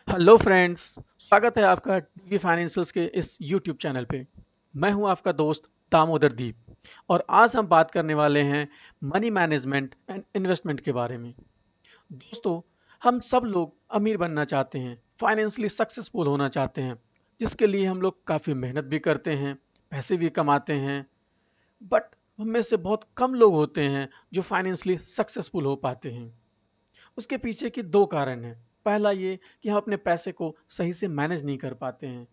Hello friends, स्वागत है आपका टीवी फाइनेंशियल्स के इस यूट्यूब चैनल पे। मैं हूं आपका दोस्त दामोदर दीप और आज हम बात करने वाले हैं मनी मैनेजमेंट एंड इन्वेस्टमेंट के बारे में। दोस्तों, हम सब लोग अमीर बनना चाहते हैं, फाइनेंशियली सक्सेसफुल होना चाहते हैं, जिसके लिए हम लोग काफ़ी मेहनत भी करते हैं, पैसे भी कमाते हैं। बट हम में से बहुत कम लोग होते हैं जो फाइनेंशियली सक्सेसफुल हो पाते हैं। उसके पीछे की दो कारण हैं। पहला ये कि हम अपने पैसे को सही से मैनेज नहीं कर पाते हैं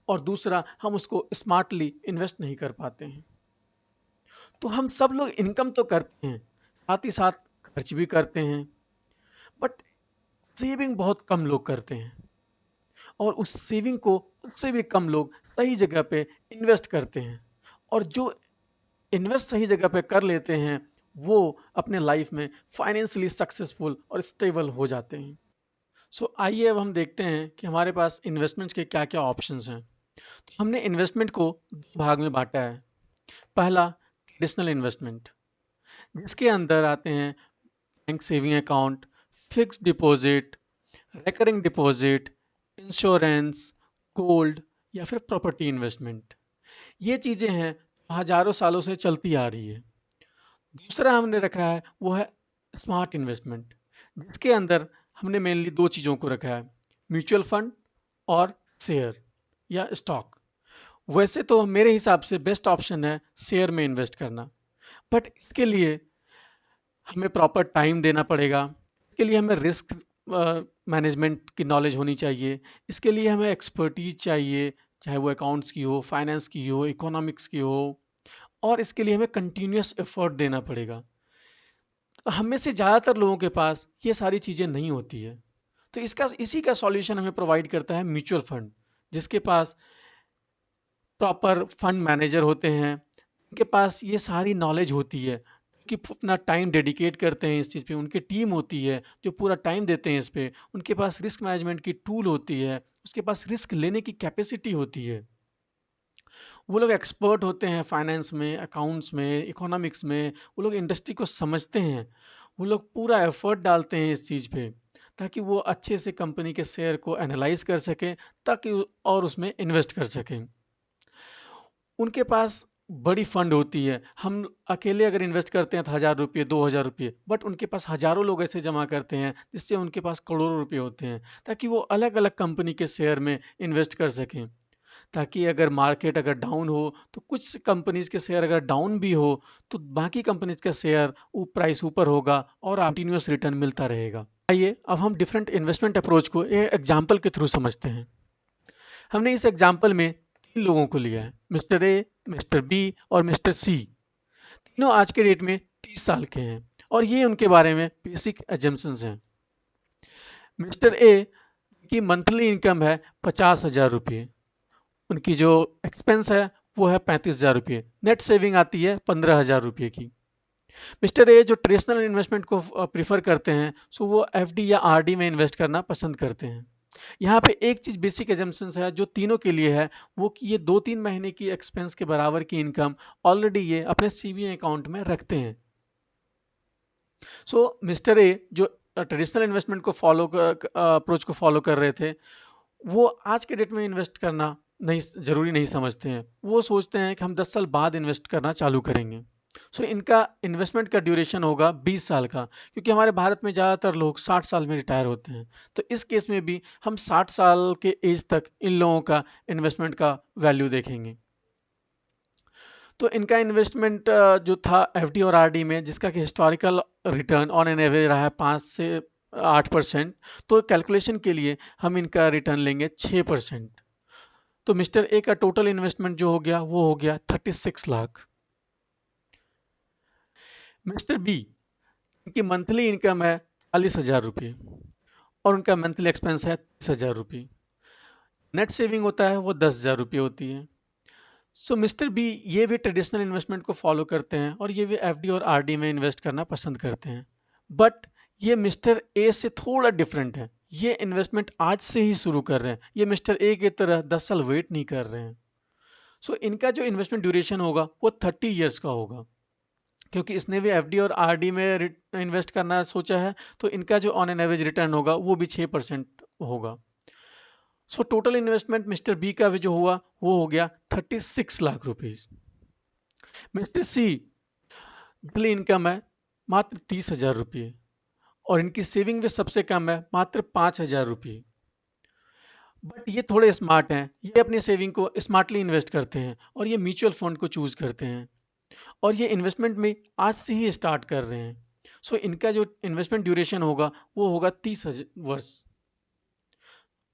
और दूसरा हम उसको स्मार्टली इन्वेस्ट नहीं कर पाते हैं। तो हम सब लोग इनकम तो करते हैं, साथ ही साथ खर्च भी करते हैं, बट सेविंग बहुत कम लोग करते हैं और उस सेविंग को उससे भी कम लोग सही जगह पे इन्वेस्ट करते हैं। और जो इन्वेस्ट सही जगह पे कर लेते हैं वो अपने लाइफ में फाइनेंशियली सक्सेसफुल और स्टेबल हो जाते हैं। आइए अब हम देखते हैं कि हमारे पास इन्वेस्टमेंट्स के क्या क्या ऑप्शंस हैं। तो हमने इन्वेस्टमेंट को दो भाग में बांटा है। पहला, ट्रेडिशनल इन्वेस्टमेंट, जिसके अंदर आते हैं bank saving account, fixed deposit, recurring deposit, insurance, gold या फिर प्रॉपर्टी इन्वेस्टमेंट। ये चीज़ें हैं हजारों सालों से चलती आ रही है। दूसरा हमने रखा है वो है स्मार्ट इन्वेस्टमेंट, जिसके अंदर हमने मेनली दो चीज़ों को रखा है, म्यूचुअल फंड और शेयर या स्टॉक। वैसे तो मेरे हिसाब से बेस्ट ऑप्शन है शेयर में इन्वेस्ट करना, बट इसके लिए हमें प्रॉपर टाइम देना पड़ेगा। इसके लिए हमें रिस्क मैनेजमेंट की नॉलेज होनी चाहिए। इसके लिए हमें एक्सपर्टीज चाहिए, चाहे वो अकाउंट्स की हो, फाइनेंस की हो, इकोनॉमिक्स की हो, और इसके लिए हमें कंटिन्यूस एफर्ट देना पड़ेगा। तो हम में से ज़्यादातर लोगों के पास ये सारी चीज़ें नहीं होती है। तो इसका इसी का सॉल्यूशन हमें प्रोवाइड करता है म्यूचुअल फंड, जिसके पास प्रॉपर फंड मैनेजर होते हैं, उनके पास ये सारी नॉलेज होती है कि अपना टाइम डेडिकेट करते हैं इस चीज़ पे, उनकी टीम होती है जो पूरा टाइम देते हैं इस पे, उनके पास रिस्क मैनेजमेंट की टूल होती है, उसके पास रिस्क लेने की कैपेसिटी होती है। वो लोग एक्सपर्ट होते हैं फाइनेंस में, अकाउंट्स में, इकोनॉमिक्स में, वो लोग इंडस्ट्री को समझते हैं, वो लोग पूरा एफर्ट डालते हैं इस चीज़ पे ताकि वो अच्छे से कंपनी के शेयर को एनालाइज कर सकें, ताकि और उसमें इन्वेस्ट कर सकें। उनके पास बड़ी फंड होती है। हम अकेले अगर इन्वेस्ट करते हैं तो 1000 रुपये, 2000 रुपये, बट उनके पास हजारों लोग ऐसे जमा करते हैं जिससे उनके पास करोड़ों रुपए होते हैं, ताकि वो अलग अलग कंपनी के शेयर में इन्वेस्ट कर सकें। ताकि अगर मार्केट अगर डाउन हो तो कुछ कंपनीज के शेयर अगर डाउन भी हो तो बाकी कंपनीज का शेयर प्राइस ऊपर होगा और कंटिन्यूस रिटर्न मिलता रहेगा। आइए अब हम डिफरेंट इन्वेस्टमेंट अप्रोच को एक एग्जाम्पल के थ्रू समझते हैं। हमने इस एग्जाम्पल में तीन लोगों को लिया है, मिस्टर ए, मिस्टर बी और मिस्टर सी। तीनों आज के डेट में 30 साल के हैं और ये उनके बारे में बेसिक एजम्पन्स हैं। मिस्टर ए की मंथली इनकम है 50,000 रुपये, उनकी जो एक्सपेंस है वो है 35,000 रुपये, नेट सेविंग आती है 15,000 रुपये की। मिस्टर ए जो ट्रेडिशनल इन्वेस्टमेंट को प्रीफर करते हैं, सो वो एफडी या आरडी में इन्वेस्ट करना पसंद करते हैं। यहाँ पे एक चीज बेसिक एजम्पशंस है जो तीनों के लिए है, वो कि ये 2-3 महीने की एक्सपेंस के बराबर की इनकम ऑलरेडी ये अपने सीवीए अकाउंट में रखते हैं। मिस्टर ए जो ट्रेडिशनल इन्वेस्टमेंट को फॉलो अप्रोच को फॉलो कर रहे थे, वो आज के डेट में इन्वेस्ट करना नहीं जरूरी नहीं समझते हैं। वो सोचते हैं कि हम 10 साल बाद इन्वेस्ट करना चालू करेंगे। इनका इन्वेस्टमेंट का ड्यूरेशन होगा 20 साल का, क्योंकि हमारे भारत में ज़्यादातर लोग 60 साल में रिटायर होते हैं। तो इस केस में भी हम 60 साल के एज तक इन लोगों का इन्वेस्टमेंट का वैल्यू देखेंगे। तो इनका इन्वेस्टमेंट जो था एफडी और आरडी में, जिसका कि historical return on an average रहा है 5 से 8%, तो कैलकुलेशन के लिए हम इनका रिटर्न लेंगे 6%। तो मिस्टर ए का टोटल इन्वेस्टमेंट जो हो गया वो हो गया 36 लाख। मिस्टर बी की मंथली इनकम है 40,000 रुपये और उनका मंथली एक्सपेंस है 30,000 रुपये। नेट सेविंग होता है वो 10,000 रुपये होती है। मिस्टर बी ये भी ट्रेडिशनल इन्वेस्टमेंट को फॉलो करते हैं और ये भी एफडी और आरडी में इन्वेस्ट करना पसंद करते हैं, बट ये मिस्टर ए से थोड़ा डिफरेंट है। ये इन्वेस्टमेंट आज से ही शुरू कर रहे हैं, ये मिस्टर ए की तरह 10 साल वेट नहीं कर रहे हैं। इनका जो इन्वेस्टमेंट ड्यूरेशन होगा वो 30 ईयर्स का होगा, क्योंकि इसने भी एफडी और आरडी में इन्वेस्ट करना सोचा है, तो इनका जो ऑन एन एवरेज रिटर्न होगा वो भी 6% होगा। So total investment mister B का भी जो हुआ वो हो गया 36 lakh rupees. Mister C monthly income है मात्र 30,000 रुपये और इनकी सेविंग भी सबसे कम है मात्र 5,000 रुपये। बट ये थोड़े स्मार्ट हैं, ये अपनी सेविंग को स्मार्टली इन्वेस्ट करते हैं और ये म्यूचुअल फंड को चूज करते हैं और ये इन्वेस्टमेंट में आज से ही स्टार्ट कर रहे हैं। सो इनका जो इन्वेस्टमेंट ड्यूरेशन होगा वो होगा 30 वर्ष।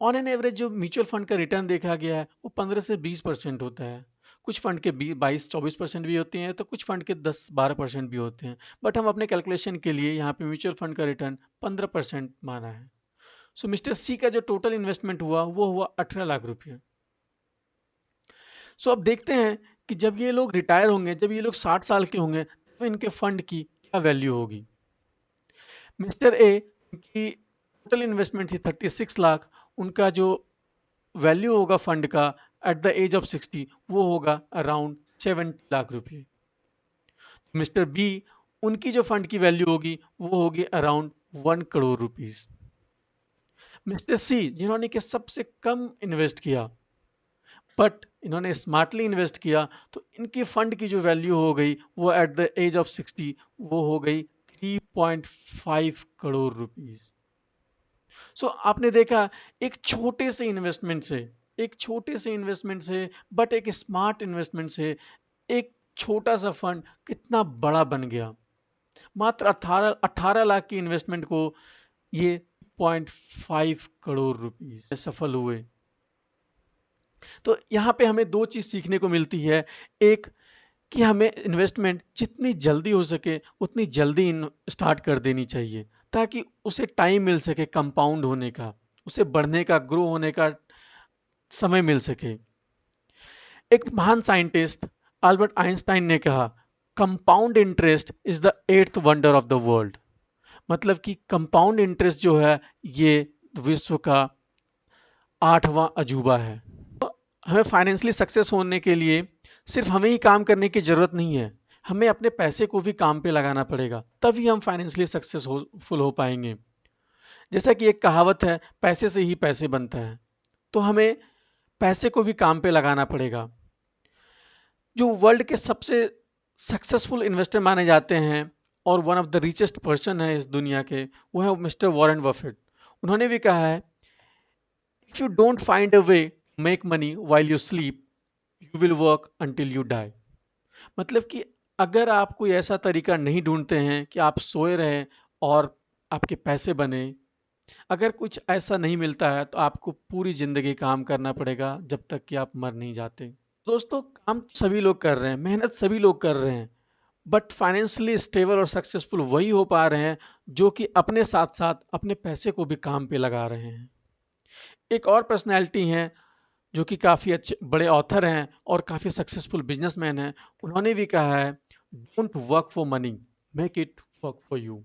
ऑन एन एवरेज जो म्यूचुअल फंड का रिटर्न देखा गया है वो 15 से 20% होता है। कुछ फंड के 22-24% भी होते हैं तो कुछ फंड के 10-12% भी होते हैं। बट हम अपने कैलकुलेशन के लिए यहाँ पे म्यूचुअल फंड का रिटर्न 15% माना है। सो मिस्टर सी का जो टोटल इन्वेस्टमेंट हुआ वो हुआ 18 लाख रुपये। सो अब देखते हैं कि जब ये लोग रिटायर होंगे, जब ये लोग 60 साल के होंगे तो इनके फंड की क्या वैल्यू होगी। मिस्टर ए की टोटल इन्वेस्टमेंट थी 36 लाख, उनका जो वैल्यू होगा फंड का एट द एज ऑफ 60 वो होगा अराउंड 70 लाख रुपए। मिस्टर बी उनकी जो फंड की वैल्यू होगी वो होगी अराउंड 1 करोड़ रुपीस। मिस्टर सी जिन्होंने कि सबसे कम इन्वेस्ट किया बट इन्होंने स्मार्टली इन्वेस्ट किया तो इनकी फंड की जो वैल्यू हो गई वो एट द एज ऑफ 60 वो हो गई 3.5 करोड़ रुपीस। सो आपने देखा एक छोटे से इन्वेस्टमेंट से, एक छोटे से इन्वेस्टमेंट से बट एक स्मार्ट इन्वेस्टमेंट से एक छोटा सा फंड कितना बड़ा बन गया। मात्र 18 लाख की इन्वेस्टमेंट को ये 0.5 करोड़ रुपए सफल हुए। तो यहाँ पे हमें दो चीज सीखने को मिलती है। एक कि हमें इन्वेस्टमेंट जितनी जल्दी हो सके उतनी जल्दी स्टार्ट कर देनी चाहिए ताकि उसे टाइम मिल सके कंपाउंड होने का, उसे बढ़ने का, ग्रो होने का समय मिल सके। एक महान साइंटिस्ट अल्बर्ट आइंस्टाइन ने कहा compound interest is the 8th wonder of the world. मतलब कि कंपाउंड इंटरेस्ट जो है ये विश्व का 8वां अजूबा है। तो हमें फाइनेंशियली सक्सेस होने के लिए सिर्फ हमें ही काम करने की जरूरत नहीं है, हमें अपने पैसे को भी काम पे लगाना पड़ेगा, तभी हम फाइनेंशियली सक्सेसफुल हो पाएंगे। जैसा कि एक कहावत है, पैसे से ही पैसे बनता है, तो हमें पैसे को भी काम पे लगाना पड़ेगा। जो वर्ल्ड के सबसे सक्सेसफुल इन्वेस्टर माने जाते हैं और one of the richest person है इस दुनिया के, वो है मिस्टर वॉरेन बफेट। उन्होंने भी कहा है if you don't find a way make money while you sleep you will work until you die. मतलब कि अगर आप कोई ऐसा तरीका नहीं ढूंढते हैं कि आप सोए रहें और आपके पैसे बने, अगर कुछ ऐसा नहीं मिलता है तो आपको पूरी जिंदगी काम करना पड़ेगा जब तक कि आप मर नहीं जाते। दोस्तों काम सभी लोग कर रहे हैं, मेहनत सभी लोग कर रहे हैं, बट फाइनेंशियली स्टेबल और सक्सेसफुल वही हो पा रहे हैं जो कि अपने साथ साथ अपने पैसे को भी काम पे लगा रहे हैं। एक और पर्सनैलिटी हैं जो कि काफ़ी अच्छे बड़े ऑथर हैं और काफ़ी सक्सेसफुल बिजनेसमैन हैं। उन्होंने भी कहा है don't work for money make it work for you.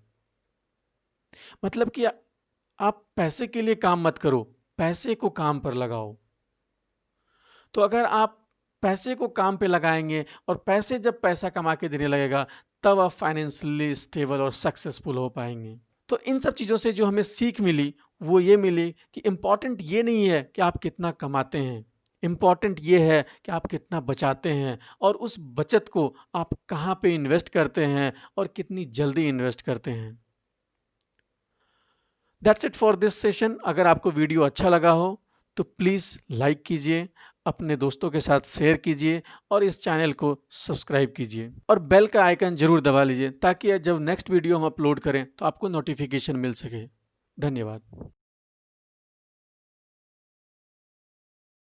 मतलब कि आप पैसे के लिए काम मत करो, पैसे को काम पर लगाओ। तो अगर आप पैसे को काम पे लगाएंगे और पैसे जब पैसा कमा के देने लगेगा तब आप फाइनेंशियली स्टेबल और सक्सेसफुल हो पाएंगे। तो इन सब चीज़ों से जो हमें सीख मिली वो ये मिली कि इम्पॉर्टेंट ये नहीं है कि आप कितना कमाते हैं, इम्पॉर्टेंट ये है कि आप कितना बचाते हैं और उस बचत को आप कहाँ पे इन्वेस्ट करते हैं और कितनी जल्दी इन्वेस्ट करते हैं। That's it for this session. अगर आपको वीडियो अच्छा लगा हो तो प्लीज़ लाइक कीजिए, अपने दोस्तों के साथ शेयर कीजिए और इस चैनल को सब्सक्राइब कीजिए और बेल का आइकन जरूर दबा लीजिए ताकि जब नेक्स्ट वीडियो हम अपलोड करें तो आपको नोटिफिकेशन मिल सके। धन्यवाद।